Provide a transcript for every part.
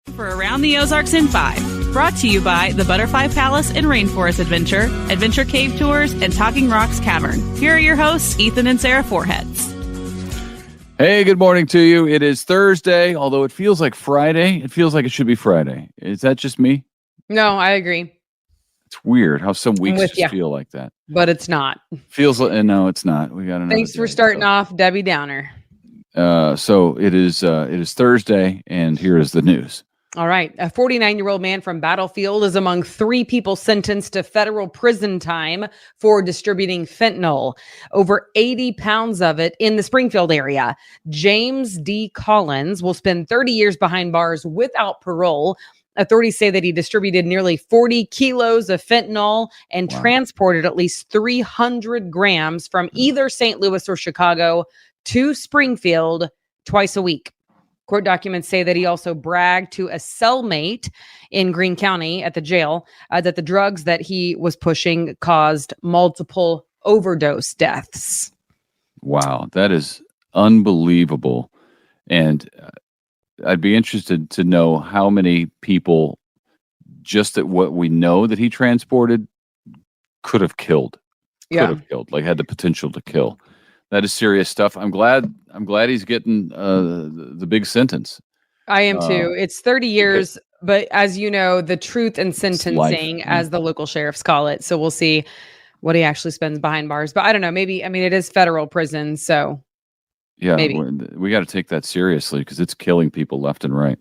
For Around the Ozarks in 5, brought to you by the Butterfly Palace and Rainforest Adventure, Adventure Cave Tours, and Talking Rocks Cavern. Here are your hosts, Ethan and Sarah Foreheads. Hey, good morning to you. It is Thursday, although it feels like Friday. It feels like it should be Friday. Is that just me? No, I agree. It's weird how some weeks just feel like that. But it's not. Feels like, no, it's not. We got another Thanks for starting off, Debbie Downer. So it is Thursday, and here is the news. All right. A 49-year-old man from Battlefield is among 3 people sentenced to federal prison time for distributing fentanyl, over 80 pounds of it in the Springfield area. James D. Collins will spend 30 years behind bars without parole. Authorities say that he distributed nearly 40 kilos of fentanyl and transported at least 300 grams from either St. Louis or Chicago to Springfield twice a week. Court documents say that he also bragged to a cellmate in Greene County at the jail that the drugs that he was pushing caused multiple overdose deaths. Wow, that is unbelievable. And I'd be interested to know how many people, just that what we know that he transported, could have killed. Like had the potential to kill. That is serious stuff. I'm glad he's getting the big sentence. I am too. It's 30 years, but as you know, the truth in sentencing, as the local sheriffs call it. So we'll see what he actually spends behind bars. But I don't know. Maybe, I mean, it is federal prison, so yeah, maybe. We got to take that seriously because it's killing people left and right.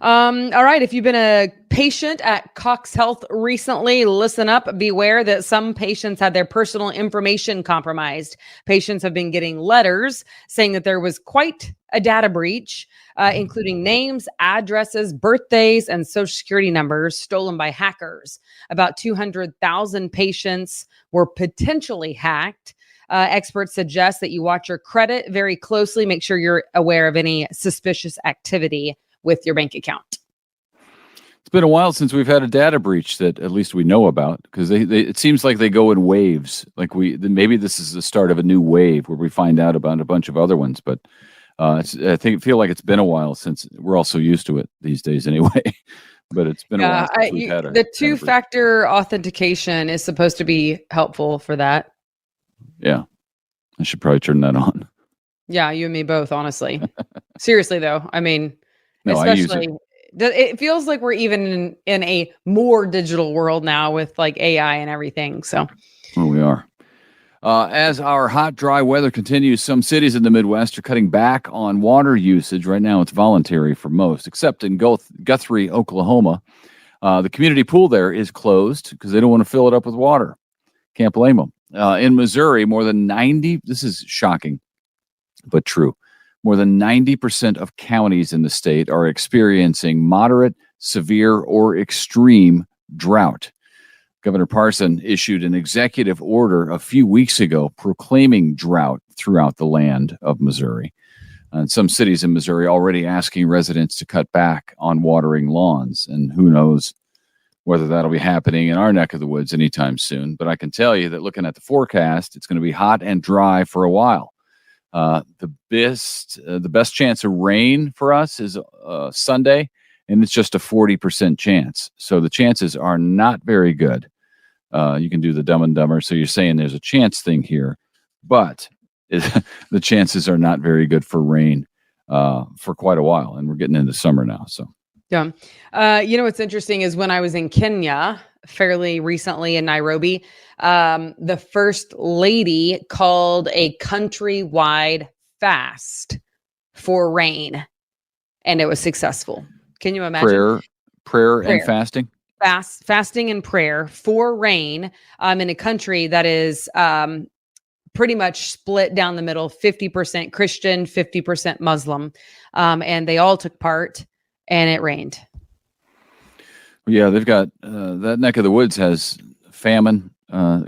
All right. If you've been a patient at Cox Health recently, listen up. Beware that some patients had their personal information compromised. Patients have been getting letters saying that there was quite a data breach, including names, addresses, birthdays, and social security numbers stolen by hackers. About 200,000 patients were potentially hacked. Experts suggest that you watch your credit very closely. Make sure you're aware of any suspicious activity with your bank account. It's been a while since we've had a data breach that at least we know about, because it seems like they go in waves. Like maybe this is the start of a new wave where we find out about a bunch of other ones. But I feel like it's been a while since we're all so used to it these days anyway. But it's been a while since we've had the 2-factor authentication is supposed to be helpful for that. Yeah, I should probably turn that on. Yeah, you and me both, honestly. Seriously, though, I mean. No, especially, it feels like we're even in a more digital world now with like AI and everything. So, well, we are. As our hot, dry weather continues, some cities in the Midwest are cutting back on water usage. Right now, it's voluntary for most, except in Guthrie, Oklahoma. The community pool there is closed because they don't want to fill it up with water. Can't blame them. In Missouri, more than 90, this is shocking, but true. More than 90% of counties in the state are experiencing moderate, severe, or extreme drought. Governor Parson issued an executive order a few weeks ago proclaiming drought throughout the land of Missouri. And some cities in Missouri already asking residents to cut back on watering lawns. And who knows whether that'll be happening in our neck of the woods anytime soon. But I can tell you that looking at the forecast, it's going to be hot and dry for a while. The best chance of rain for us is Sunday, and it's just a 40% chance. So the chances are not very good. You can do the Dumb and Dumber. So you're saying there's a chance thing here, but the chances are not very good for rain for quite a while. And we're getting into summer now. So yeah. What's interesting is when I was in Kenya fairly recently in Nairobi, the first lady called a countrywide fast for rain, and it was successful. Can you imagine? Prayer and fasting? Fasting and prayer for rain in a country that is pretty much split down the middle, 50% Christian, 50% Muslim. And they all took part, and it rained. Yeah, they've got that neck of the woods has famine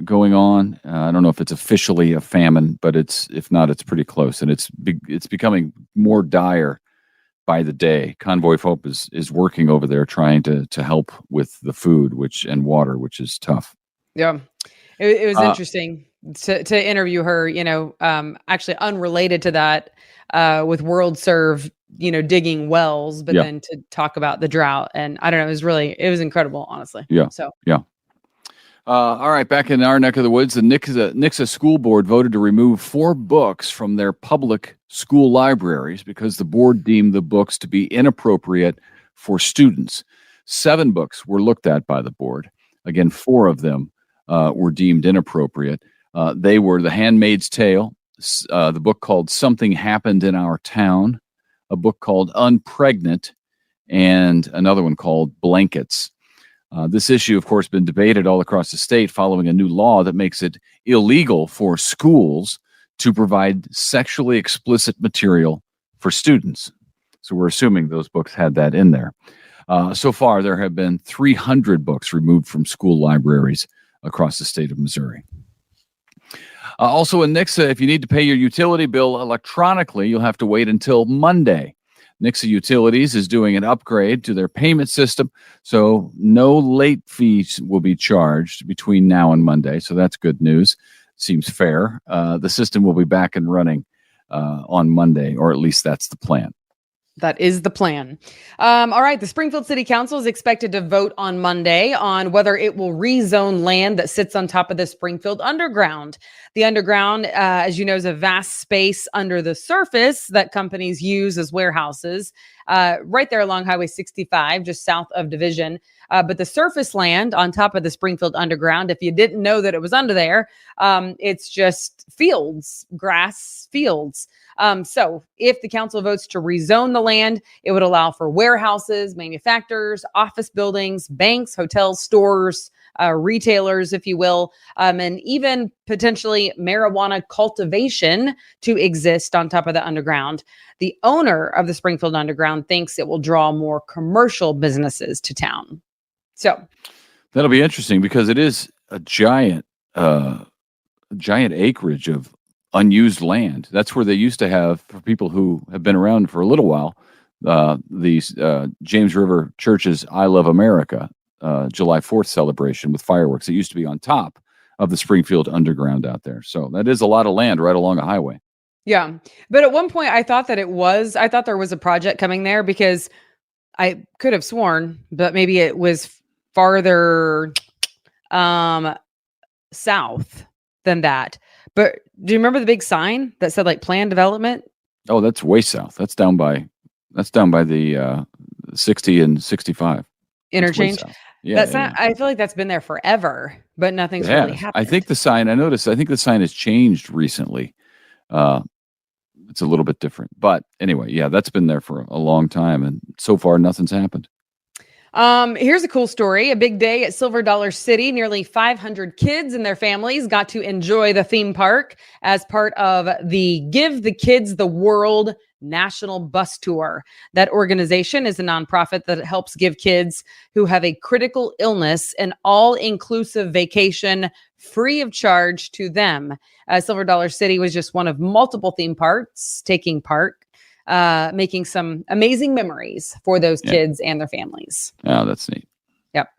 going on. I don't know if it's officially a famine, but if not, it's pretty close, and it's becoming more dire by the day. Convoy of Hope is working over there trying to help with the food and water, which is tough. Yeah, it was interesting to interview her. Actually unrelated to that, with World Serve digging wells, but Yeah. then to talk about the drought. And I don't know, it was incredible, honestly. Yeah. So, yeah. All right, back in our neck of the woods, the Nixa School Board voted to remove 4 books from their public school libraries because the board deemed the books to be inappropriate for students. 7 books were looked at by the board. Again, 4 of them were deemed inappropriate. They were The Handmaid's Tale, the book called Something Happened in Our Town, a book called Unpregnant, and another one called Blankets. This issue, of course, been debated all across the state following a new law that makes it illegal for schools to provide sexually explicit material for students. So we're assuming those books had that in there. So far, there have been 300 books removed from school libraries across the state of Missouri. Also in Nixa, if you need to pay your utility bill electronically, you'll have to wait until Monday. Nixa Utilities is doing an upgrade to their payment system, so no late fees will be charged between now and Monday, so that's good news. Seems fair. The system will be back and running on Monday, or at least that's the plan. That is the plan. All right. The Springfield City Council is expected to vote on Monday on whether it will rezone land that sits on top of the Springfield Underground. The Underground, as you know, is a vast space under the surface that companies use as warehouses right there along Highway 65, just south of Division. But the surface land on top of the Springfield Underground, if you didn't know that it was under there, it's just fields, grass fields. So if the council votes to rezone the land, it would allow for warehouses, manufacturers, office buildings, banks, hotels, stores, retailers, if you will, and even potentially marijuana cultivation to exist on top of the underground. The owner of the Springfield Underground thinks it will draw more commercial businesses to town. So that'll be interesting because it is a giant acreage of unused land. That's where they used to have, for people who have been around for a little while, these James River Church's I Love America July 4th celebration with fireworks. It used to be on top of the Springfield Underground out there. So that is a lot of land right along a highway. Yeah. But at one point I thought there was a project coming there because I could have sworn, but maybe it was farther south than that. But do you remember the big sign that said like planned development? Oh, that's way south. That's down by the 60 and 65 interchange. Yeah, that's not. I feel like that's been there forever, but nothing's really happened. I think the sign has changed recently. It's a little bit different, but anyway, yeah, that's been there for a long time, and so far nothing's happened. Here's a cool story. A big day at Silver Dollar City. Nearly 500 kids and their families got to enjoy the theme park as part of the Give the Kids the World National Bus Tour. That organization is a nonprofit that helps give kids who have a critical illness an all-inclusive vacation free of charge to them. Silver Dollar City was just one of multiple theme parks taking part, making some amazing memories for those kids and their families. Oh, that's neat. Yep.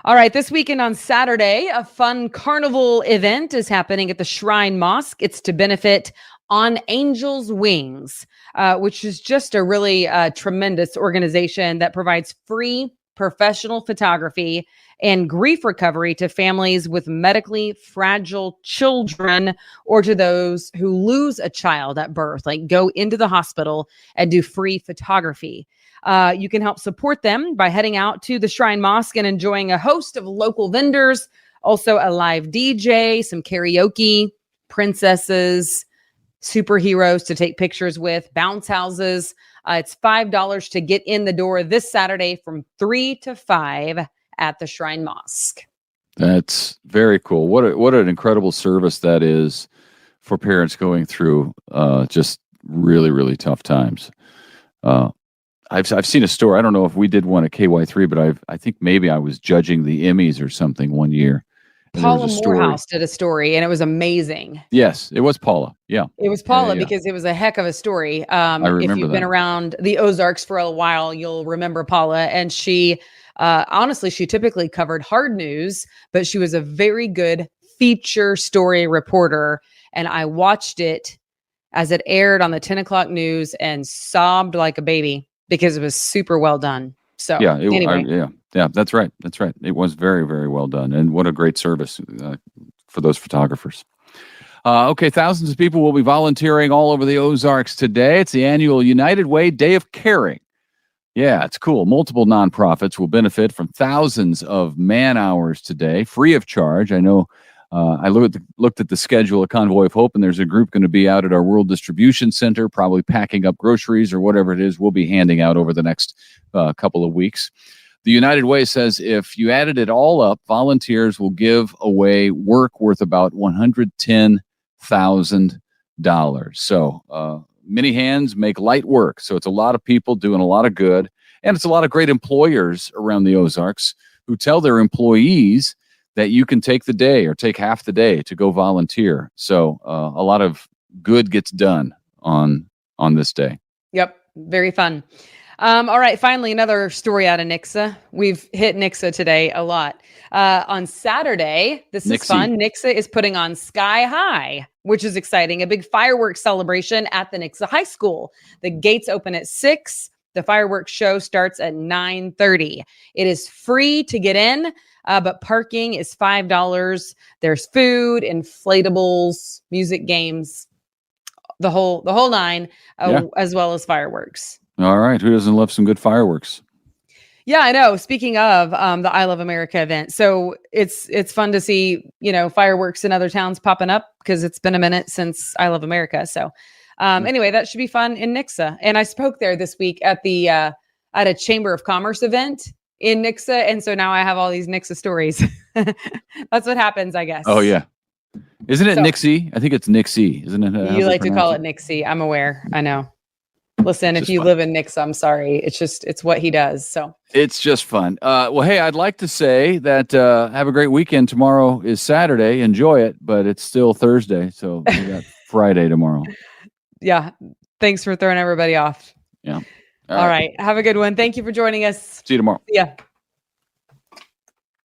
All right. This weekend on Saturday, a fun carnival event is happening at the Shrine Mosque. It's to benefit On Angels' Wings, which is just a really tremendous organization that provides free professional photography and grief recovery to families with medically fragile children or to those who lose a child at birth, like go into the hospital and do free photography. You can help support them by heading out to the Shrine Mosque and enjoying a host of local vendors, also a live DJ, some karaoke, princesses, superheroes to take pictures with, bounce houses. It's $5 to get in the door this Saturday from 3 to 5 at the Shrine Mosque. That's very cool. What an incredible service that is for parents going through just really, really tough times. I've seen a story. I don't know if we did one at KY3, but I think maybe I was judging the Emmys or something one year. Paula Morehouse did a story, and it was amazing. Yes, it was Paula. Yeah. It was Paula because it was a heck of a story. I remember if you've been around the Ozarks for a while, you'll remember Paula. And she, honestly, she typically covered hard news, but she was a very good feature story reporter. And I watched it as it aired on the 10 o'clock news and sobbed like a baby because it was super well done. So anyway. Yeah, that's right. That's right. It was very, very well done. And what a great service for those photographers. Okay, thousands of people will be volunteering all over the Ozarks today. It's the annual United Way Day of Caring. Yeah, it's cool. Multiple nonprofits will benefit from thousands of man hours today, free of charge. I know I looked at the schedule of Convoy of Hope, and there's a group going to be out at our World Distribution Center, probably packing up groceries or whatever it is we'll be handing out over the next couple of weeks. The United Way says if you added it all up, volunteers will give away work worth about $110,000. So many hands make light work. So it's a lot of people doing a lot of good. And it's a lot of great employers around the Ozarks who tell their employees that you can take the day or take half the day to go volunteer. So a lot of good gets done on this day. Yep. Very fun. All right. Finally, another story out of Nixa. We've hit Nixa today a lot. On Saturday, this is fun. Nixa is putting on Sky High, which is exciting. A big fireworks celebration at the Nixa High School. The gates open at 6. The fireworks show starts at 9:30. It is free to get in, but parking is $5. There's food, inflatables, music, games, the whole nine, as well as fireworks. All right. Who doesn't love some good fireworks? Yeah, I know. Speaking of the I Love America event, so it's fun to see, fireworks in other towns popping up because it's been a minute since I Love America. So anyway, that should be fun in Nixa. And I spoke there this week at the at a Chamber of Commerce event in Nixa, and so now I have all these Nixa stories. That's what happens, I guess. Oh yeah, isn't it Nixie? I think it's Nixie, isn't it? You like to call it Nixie? I'm aware. I know. Listen, if you live in Nixa, I'm sorry. It's what he does. So it's just fun. Well, hey, I'd like to say that have a great weekend. Tomorrow is Saturday. Enjoy it, but it's still Thursday, so we got Friday tomorrow. Yeah. Thanks for throwing everybody off. Yeah. All right. Have a good one. Thank you for joining us. See you tomorrow. Yeah.